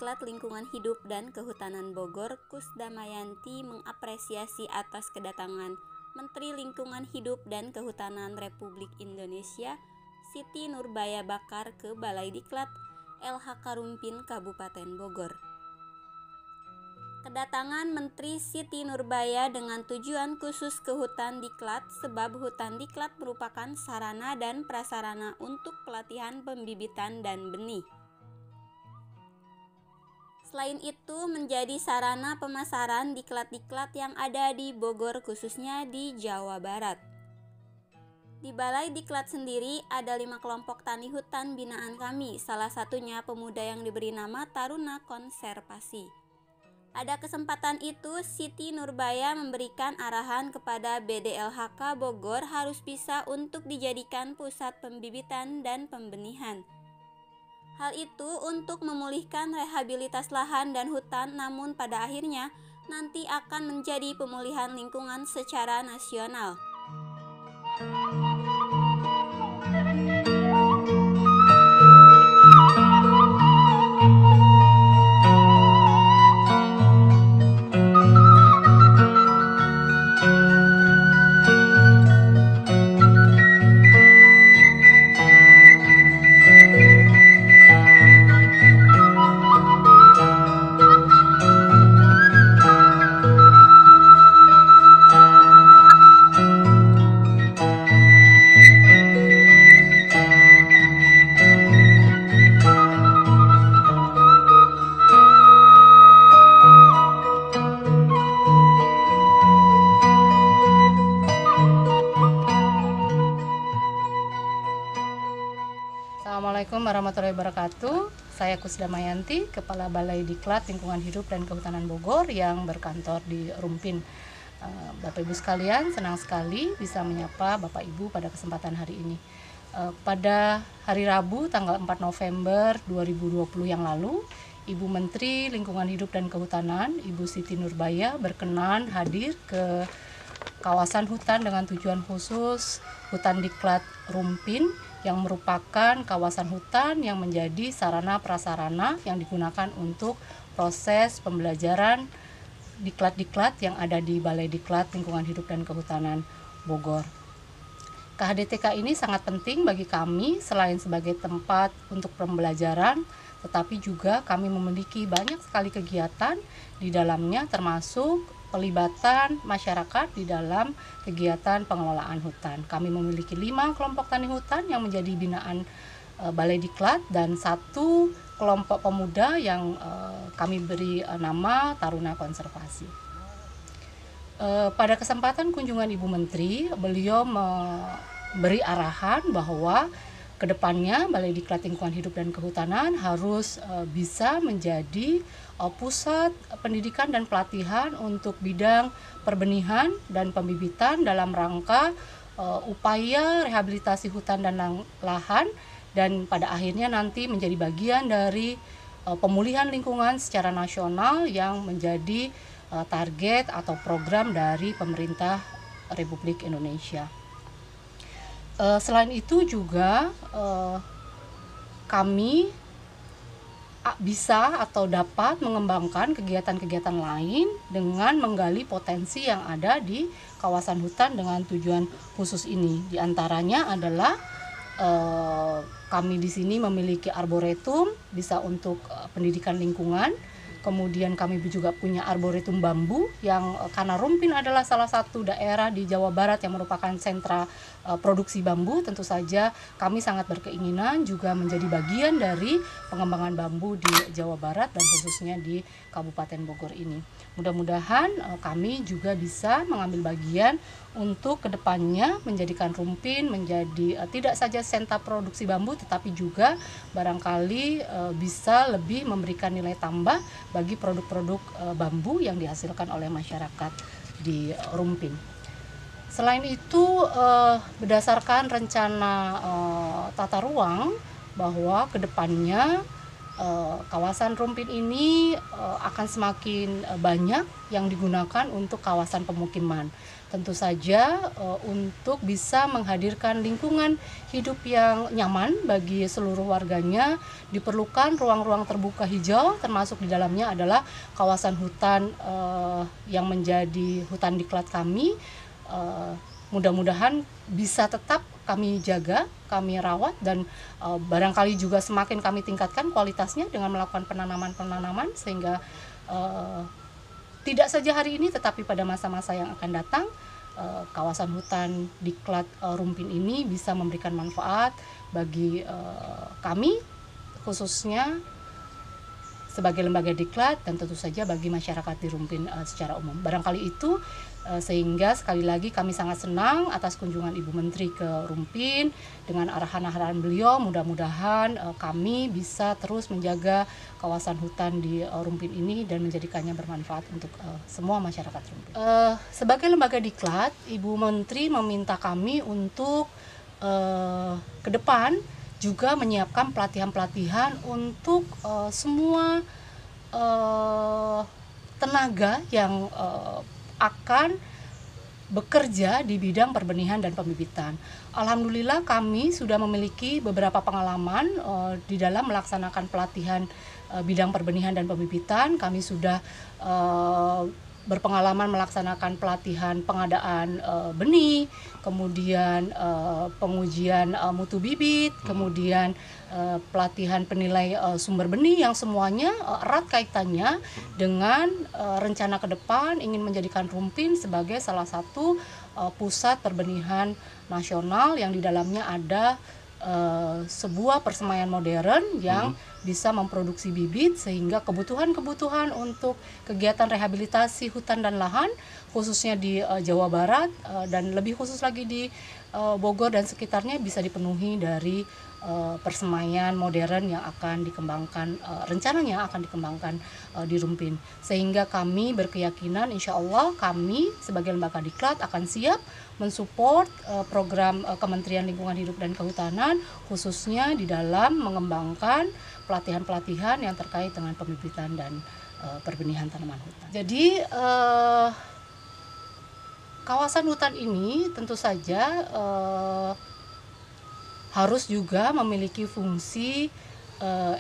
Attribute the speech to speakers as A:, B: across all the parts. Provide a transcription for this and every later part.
A: Diklat Lingkungan Hidup dan Kehutanan Bogor, Kusdamayanti mengapresiasi atas kedatangan Menteri Lingkungan Hidup dan Kehutanan Republik Indonesia, Siti Nurbaya Bakar ke Balai Diklat LHK Rumpin Kabupaten Bogor. Kedatangan Menteri Siti Nurbaya dengan tujuan khusus ke hutan Diklat sebab hutan Diklat merupakan sarana dan prasarana untuk pelatihan pembibitan dan benih. Selain itu menjadi sarana pemasaran diklat-diklat yang ada di Bogor khususnya di Jawa Barat. Di Balai Diklat sendiri ada 5 kelompok tani hutan binaan kami, salah satunya pemuda yang diberi nama Taruna Konservasi. Pada kesempatan itu, Siti Nurbaya memberikan arahan kepada BDLHK Bogor harus bisa untuk dijadikan pusat pembibitan dan pembenihan. Hal itu untuk memulihkan rehabilitas lahan dan hutan, namun pada akhirnya nanti akan menjadi pemulihan lingkungan secara nasional.
B: Assalamualaikum warahmatullahi wabarakatuh. Saya Kusdamayanti, Kepala Balai Diklat Lingkungan Hidup dan Kehutanan Bogor yang berkantor di Rumpin. Bapak Ibu sekalian, senang sekali bisa menyapa Bapak Ibu pada kesempatan hari ini. Pada hari Rabu tanggal 4 November 2020 yang lalu, Ibu Menteri Lingkungan Hidup dan Kehutanan, Ibu Siti Nurbaya berkenan hadir ke kawasan hutan dengan tujuan khusus hutan Diklat Rumpin yang merupakan kawasan hutan yang menjadi sarana prasarana yang digunakan untuk proses pembelajaran diklat-diklat yang ada di Balai Diklat Lingkungan Hidup dan Kehutanan Bogor. KHDTK ini sangat penting bagi kami selain sebagai tempat untuk pembelajaran, tetapi juga kami memiliki banyak sekali kegiatan di dalamnya termasuk pelibatan masyarakat di dalam kegiatan pengelolaan hutan. Kami memiliki 5 kelompok tani hutan yang menjadi binaan Balai Diklat dan 1 kelompok pemuda yang kami beri nama Taruna Konservasi. Pada kesempatan kunjungan Ibu Menteri, beliau memberi arahan bahwa kedepannya Balai Diklat Lingkungan Hidup dan Kehutanan harus bisa menjadi pusat pendidikan dan pelatihan untuk bidang perbenihan dan pembibitan dalam rangka upaya rehabilitasi hutan dan lahan dan pada akhirnya nanti menjadi bagian dari pemulihan lingkungan secara nasional yang menjadi target atau program dari pemerintah Republik Indonesia. Selain itu juga kami bisa atau dapat mengembangkan kegiatan-kegiatan lain dengan menggali potensi yang ada di kawasan hutan dengan tujuan khusus ini. Di antaranya adalah kami di sini memiliki arboretum, bisa untuk pendidikan lingkungan. Kemudian kami juga punya arboretum bambu yang karena Rumpin adalah salah satu daerah di Jawa Barat yang merupakan sentra produksi bambu, tentu saja kami sangat berkeinginan juga menjadi bagian dari pengembangan bambu di Jawa Barat dan khususnya di Kabupaten Bogor ini. Mudah-mudahan kami juga bisa mengambil bagian untuk kedepannya menjadikan Rumpin menjadi tidak saja sentra produksi bambu tetapi juga barangkali bisa lebih memberikan nilai tambah bagi produk-produk bambu yang dihasilkan oleh masyarakat di Rumpin. Selain itu, berdasarkan rencana tata ruang bahwa kedepannya kawasan Rumpin ini akan semakin banyak yang digunakan untuk kawasan pemukiman. Tentu saja untuk bisa menghadirkan lingkungan hidup yang nyaman bagi seluruh warganya, diperlukan ruang-ruang terbuka hijau, termasuk di dalamnya adalah kawasan hutan yang menjadi hutan diklat kami. Mudah-mudahan bisa tetap kami jaga, kami rawat, dan barangkali juga semakin kami tingkatkan kualitasnya dengan melakukan penanaman-penanaman sehingga tidak saja hari ini tetapi pada masa-masa yang akan datang kawasan hutan diklat Rumpin ini bisa memberikan manfaat bagi kami khususnya sebagai lembaga diklat dan tentu saja bagi masyarakat di Rumpin secara umum. Barangkali itu sehingga sekali lagi kami sangat senang atas kunjungan Ibu Menteri ke Rumpin dengan arahan-arahan beliau. Mudah-mudahan kami bisa terus menjaga kawasan hutan di Rumpin ini dan menjadikannya bermanfaat untuk semua masyarakat Rumpin. Sebagai lembaga diklat, Ibu Menteri meminta kami untuk ke depan juga menyiapkan pelatihan-pelatihan untuk semua tenaga yang akan bekerja di bidang perbenihan dan pembibitan. Alhamdulillah kami sudah memiliki beberapa pengalaman di dalam melaksanakan pelatihan bidang perbenihan dan pembibitan. Kami sudah berpengalaman melaksanakan pelatihan pengadaan benih, kemudian pengujian mutu bibit, kemudian pelatihan penilai sumber benih yang semuanya erat kaitannya dengan rencana ke depan ingin menjadikan Rumpin sebagai salah satu pusat perbenihan nasional yang di dalamnya ada sebuah persemaian modern yang bisa memproduksi bibit sehingga kebutuhan-kebutuhan untuk kegiatan rehabilitasi hutan dan lahan khususnya di Jawa Barat dan lebih khusus lagi di Bogor dan sekitarnya bisa dipenuhi dari persemaian modern yang akan dikembangkan, rencananya akan dikembangkan di Rumpin. Sehingga kami berkeyakinan insya Allah kami sebagai lembaga diklat akan siap mensupport program Kementerian Lingkungan Hidup dan Kehutanan khususnya di dalam mengembangkan pelatihan-pelatihan yang terkait dengan pembibitan dan perbenihan tanaman hutan. Jadi kawasan hutan ini tentu saja harus juga memiliki fungsi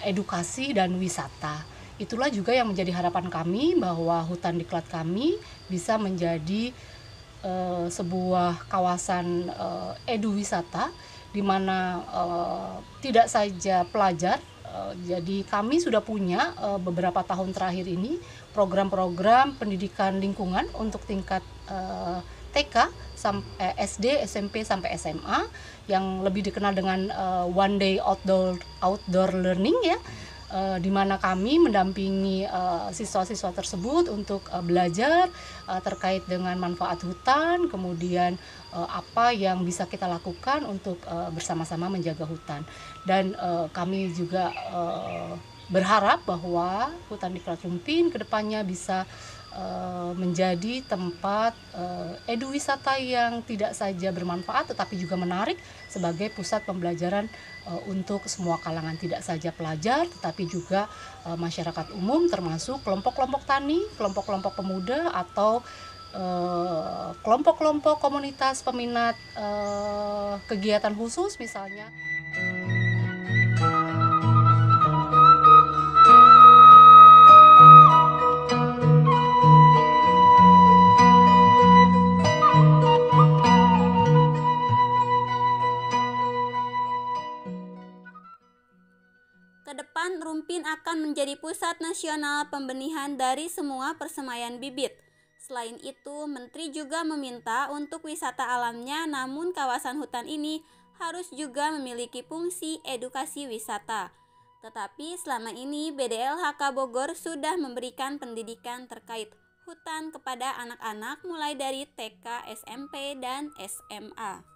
B: edukasi dan wisata. Itulah juga yang menjadi harapan kami bahwa hutan diklat kami bisa menjadi sebuah kawasan eduwisata di mana tidak saja pelajar. Jadi kami sudah punya beberapa tahun terakhir ini program-program pendidikan lingkungan untuk tingkat TK, SD, SMP sampai SMA yang lebih dikenal dengan one day outdoor learning ya, di mana kami mendampingi siswa-siswa tersebut untuk belajar terkait dengan manfaat hutan, kemudian apa yang bisa kita lakukan untuk bersama-sama menjaga hutan. Dan kami juga berharap bahwa hutan diklat Rumpin kedepannya bisa menjadi tempat eduwisata yang tidak saja bermanfaat tetapi juga menarik sebagai pusat pembelajaran untuk semua kalangan, tidak saja pelajar tetapi juga masyarakat umum termasuk kelompok-kelompok tani, kelompok-kelompok pemuda atau kelompok-kelompok komunitas peminat kegiatan khusus misalnya.
A: Kedepan Rumpin akan menjadi pusat nasional pembenihan dari semua persemaian bibit. Selain itu, Menteri juga meminta untuk wisata alamnya, namun kawasan hutan ini harus juga memiliki fungsi edukasi wisata. Tetapi selama ini BDLHK Bogor sudah memberikan pendidikan terkait hutan kepada anak-anak mulai dari TK, SMP, dan SMA.